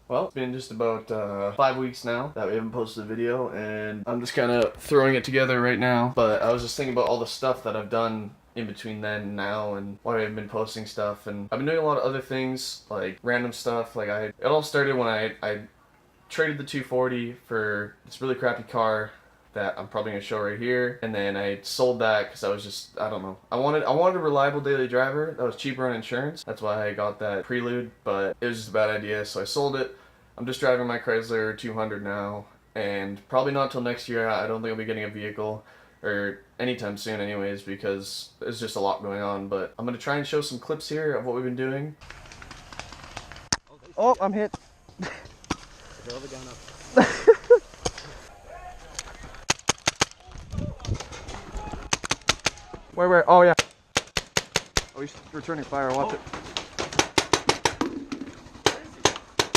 Well, it's been just about 5 weeks now that we haven't posted a video, and I'm just kind of throwing it together right now. But I was just thinking about all the stuff that I've done in between then and now, and why I haven't been posting stuff. And I've been doing a lot of other things, like random stuff. Like it all started when I traded the 240 for this really crappy car that I'm probably gonna show right here, and then I sold that because I was just, I don't know, I wanted a reliable daily driver that was cheaper on insurance. That's why I got that Prelude, but it was just a bad idea, so I sold it. I'm just driving my Chrysler 200 now, and probably not till next year. I don't think I'll be getting a vehicle, or anytime soon anyways, because there's just a lot going on. But I'm gonna try and show some clips here of what we've been doing. Oh, I'm hit. Throw the gun up. Where? Oh, yeah. Oh, he's returning fire. Watch it.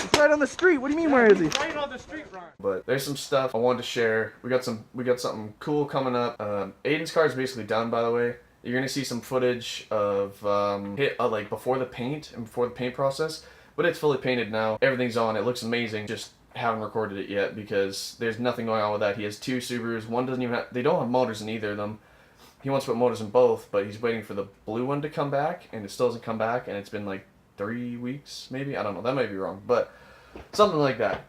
He's right on the street. What do you mean, where is he? Right on the street, Ryan. But there's some stuff I wanted to share. We got something cool coming up. Aiden's car is basically done, by the way. You're gonna see some footage of like before the paint and before the paint process, but it's fully painted now. Everything's on. It looks amazing. Just haven't recorded it yet because there's nothing going on with that. He has two Subarus. One doesn't even have. They don't have motors in either of them. He wants to put motors in both, but he's waiting for the blue one to come back, and it still hasn't come back, and it's been like 3 weeks, maybe? I don't know. That might be wrong, but something like that.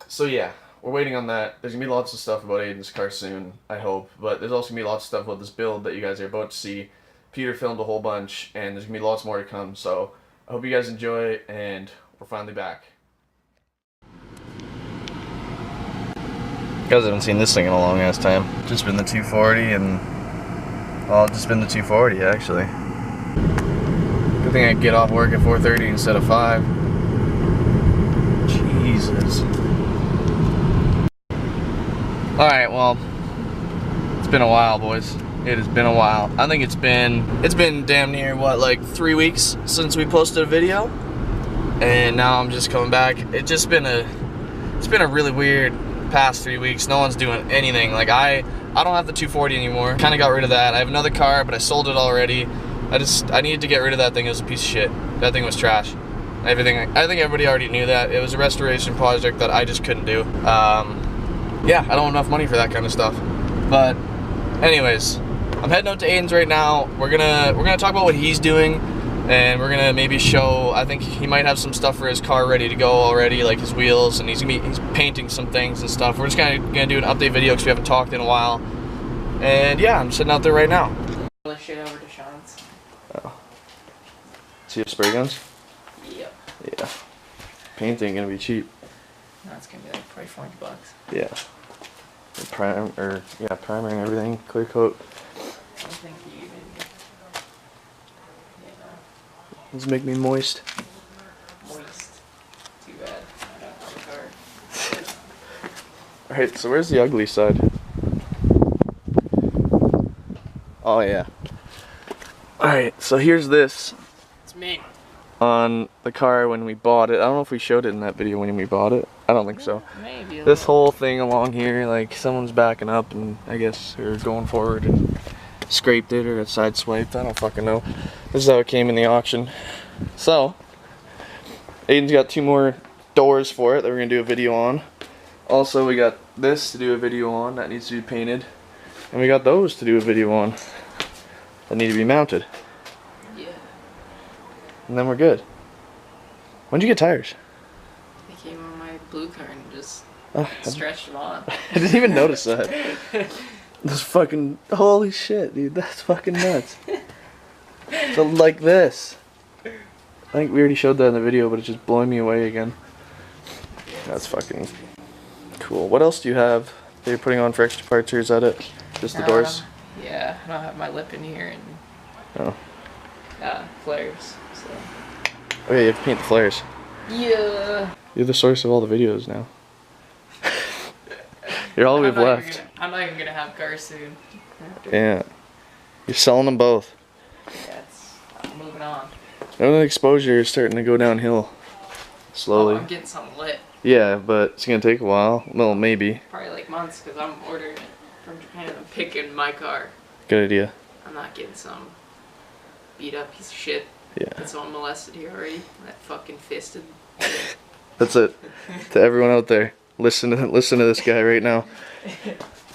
So yeah, we're waiting on that. There's gonna be lots of stuff about Aiden's car soon, I hope, but there's also gonna be lots of stuff about this build that you guys are about to see. Peter filmed a whole bunch, and there's gonna be lots more to come, so I hope you guys enjoy, and we're finally back. You guys haven't seen this thing in a long ass time. Just been the 240 and... well, just been the 240 actually. Good thing I get off work at 4:30 instead of 5. Jesus. Alright, well, it's been a while, boys. It has been a while. I think it's been damn near, what, like 3 weeks since we posted a video? And now I'm just coming back. It's been a really weird past 3 weeks. No one's doing anything. Like I don't have the 240 anymore. Kind of got rid of that. I have another car, but I sold it already. I needed to get rid of that thing. It was a piece of shit. That thing was trash. I think everybody already knew that. It was a restoration project that I just couldn't do. Yeah, I don't have enough money for that kind of stuff. But anyways, I'm heading out to Aiden's right now. We're gonna talk about what he's doing, and we're gonna maybe show. I think he might have some stuff for his car ready to go already, like his wheels, and he's painting some things and stuff. We're just kind of gonna do an update video because we haven't talked in a while. And yeah, I'm sitting out there right now. All this shit over to Sean's. Oh. See your spray guns? Yep. Yeah. Paint ain't gonna be cheap. No, it's gonna be like probably $40. Yeah. Primer and everything, clear coat. I don't think you even. Does it make me moist? Moist. Too bad. I don't have a car. Alright, so where's the ugly side? Oh yeah. Alright, so here's this It's me. on the car when we bought it. I don't know if we showed it in that video when we bought it. I don't think so. Maybe. This whole thing along here, like someone's backing up and I guess they're going forward and scraped it or it sideswiped. I don't fucking know. This is how it came in the auction. So, Aiden's got 2 more doors for it that we're gonna do a video on. Also, we got this to do a video on that needs to be painted. And we got those to do a video on that need to be mounted. Yeah. And then we're good. When'd you get tires? They came on my blue car and just I stretched them on. didn't even notice that. This fucking, holy shit, dude, that's fucking nuts. So like this. I think we already showed that in the video, but it's just blowing me away again. That's fucking cool. What else do you have that you're putting on for extra parts, or is that it? Just the doors? Yeah, I don't have my lip in here and Oh. flares. So. Oh yeah, you have to paint the flares. Yeah. You're the source of all the videos now. You're all we've left. I'm not even gonna have cars soon. Yeah. You're selling them both. Yeah, I'm moving on. Now the exposure is starting to go downhill. Slowly. Oh, I'm getting something lit. Yeah, but it's gonna take a while. Well, maybe. Probably like months because I'm ordering it from Japan and I'm picking my car. Good idea. I'm not getting some beat up piece of shit. Yeah. That's someone molested here already. That fucking fisted. That's it. To everyone out there, listen to this guy right now.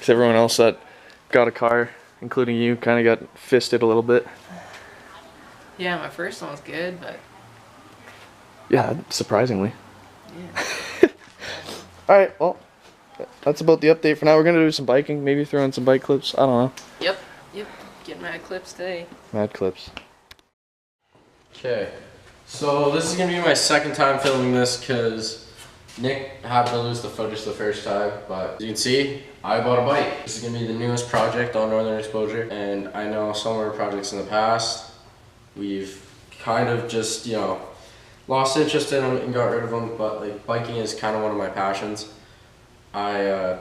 To everyone else that got a car, including you, kind of got fisted a little bit. Yeah, my first one was good, but Yeah, surprisingly. yeah. Alright, well, that's about the update for now. We're gonna do some biking, maybe throw in some bike clips. I don't know. Yep. Get mad clips today. Mad clips. Okay, so this is gonna be my second time filming this because Nick happened to lose the footage the first time, but as you can see, I bought a bike. This is gonna be the newest project on Northern Exposure, and I know some of our projects in the past, we've kind of just, you know, lost interest in them and got rid of them, but like biking is kind of one of my passions. I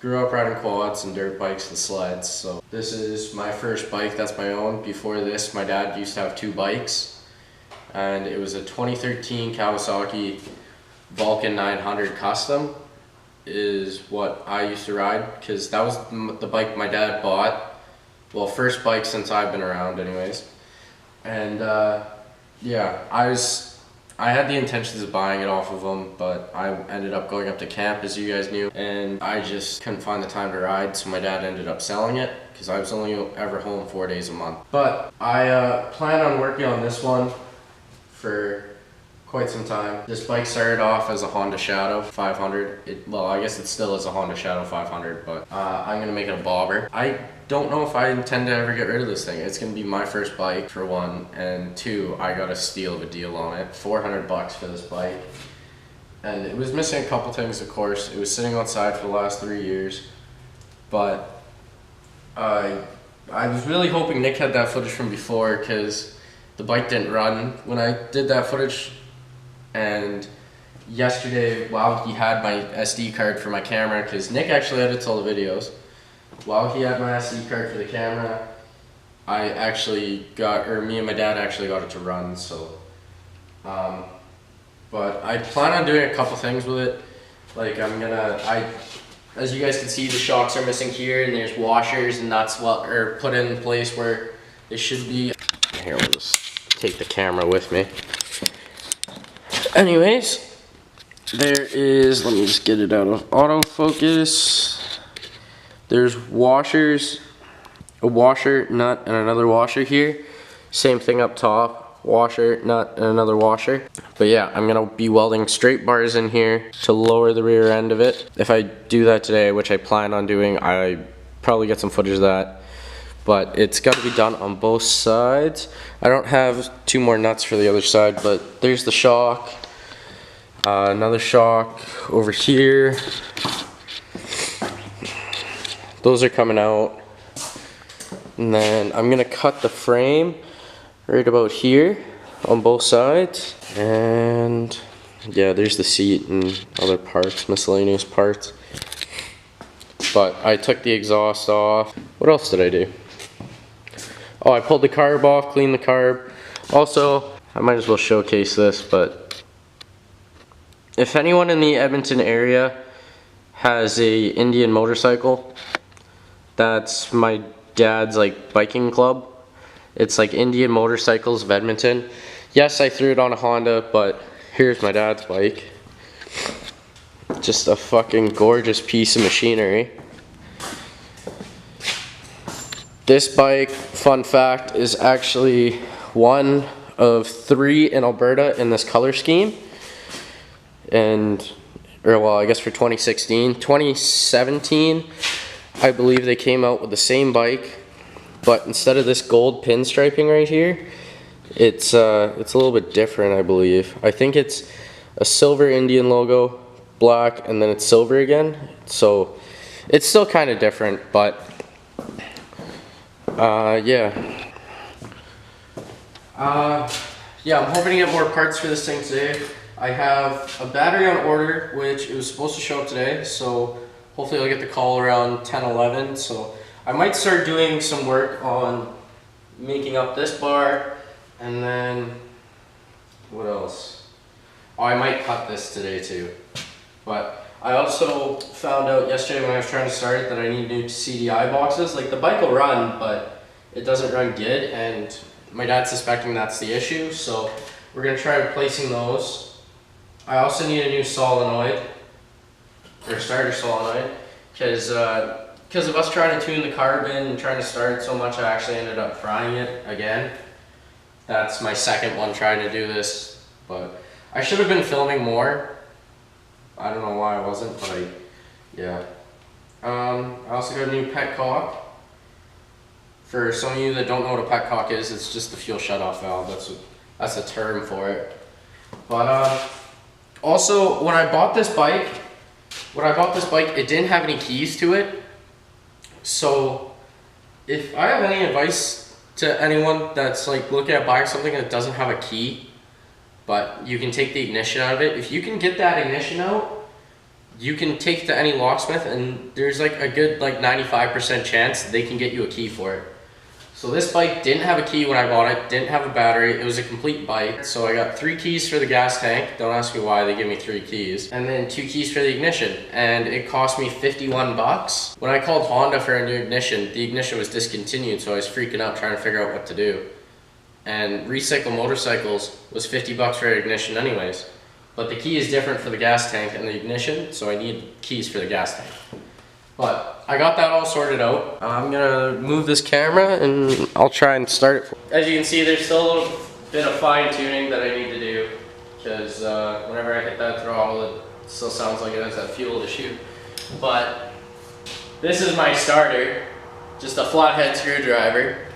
grew up riding quads and dirt bikes and sleds, so this is my first bike that's my own. Before this, my dad used to have 2 bikes, and it was a 2013 Kawasaki Vulcan 900 Custom is what I used to ride, because that was the bike my dad bought. Well, first bike since I've been around anyways. And yeah, I had the intentions of buying it off of him, but I ended up going up to camp, as you guys knew, and I just couldn't find the time to ride, so my dad ended up selling it because I was only ever home 4 days a month. But I plan on working on this one for quite some time. This bike started off as a Honda Shadow 500. Well, I guess it still is a Honda Shadow 500, but I'm gonna make it a bobber. I don't know if I intend to ever get rid of this thing. It's gonna be my first bike, for one, and two, I got a steal of a deal on it. 400 bucks for this bike. And it was missing a couple things, of course. It was sitting outside for the last 3 years, but I was really hoping Nick had that footage from before, because the bike didn't run when I did that footage. And yesterday, while he had my SD card for my camera, because Nick actually edits all the videos, while he had my SD card for the camera, I actually got, or me and my dad actually got it to run, so. But I plan on doing a couple things with it. Like as you guys can see, the shocks are missing here, and there's washers and nuts put in place where they should be. Here, we'll just take the camera with me. Anyways, there is, let me just get it out of autofocus. There's washers, a washer, nut, and another washer here. Same thing up top, washer, nut, and another washer. But yeah, I'm gonna be welding straight bars in here to lower the rear end of it. If I do that today, which I plan on doing, I probably get some footage of that. But it's got to be done on both sides. I don't have 2 more nuts for the other side, but there's the shock. Another shock over here. Those are coming out. And then I'm gonna cut the frame right about here on both sides. And yeah, there's the seat and other parts, miscellaneous parts. But I took the exhaust off. What else did I do? Oh, I pulled the carb off, cleaned the carb. Also, I might as well showcase this, but if anyone in the Edmonton area has a Indian motorcycle, that's my dad's like biking club. It's like Indian Motorcycles of Edmonton. Yes, I threw it on a Honda, but here's my dad's bike. Just a fucking gorgeous piece of machinery. This bike, fun fact, is actually one of 3 in Alberta in this color scheme. And, or well, I guess for 2016. 2017, I believe they came out with the same bike, but instead of this gold pinstriping right here, it's a little bit different, I believe. I think it's a silver Indian logo, black, and then it's silver again. So it's still kind of different, but yeah. Yeah, I'm hoping to get more parts for this thing today. I have a battery on order, which it was supposed to show up today, so hopefully I'll get the call around 10-11. So I might start doing some work on making up this bar, and then what else? Oh, I might cut this today too. But I also found out yesterday when I was trying to start it that I need new CDI boxes. Like, the bike will run, but it doesn't run good, and my dad's suspecting that's the issue, so we're gonna try replacing those. I also need a new solenoid, or starter solenoid, because of us trying to tune the carbon and trying to start it so much, I actually ended up frying it again. That's my second one trying to do this, but I should have been filming more. I don't know why I wasn't, but yeah. I also got a new petcock. For some of you that don't know what a petcock is, it's just the fuel shutoff valve. That's a term for it. But also, when I bought this bike, it didn't have any keys to it. So, if I have any advice to anyone that's like looking at buying something that doesn't have a key, but you can take the ignition out of it, if you can get that ignition out, you can take to any locksmith and there's like a good like 95% chance they can get you a key for it. So this bike didn't have a key when I bought it, didn't have a battery, it was a complete bike. So I got 3 keys for the gas tank, don't ask me why, they gave me 3 keys. And then 2 keys for the ignition, and it cost me 51 bucks. When I called Honda for a new ignition, the ignition was discontinued, so I was freaking out trying to figure out what to do. And Recycle Motorcycles was 50 bucks for an ignition anyways. But the key is different for the gas tank and the ignition, so I need keys for the gas tank. But I got that all sorted out. I'm gonna move this camera and I'll try and start it. As you can see, there's still a little bit of fine tuning that I need to do, because whenever I hit that throttle, it still sounds like it has that fuel issue. But this is my starter, just a flathead screwdriver.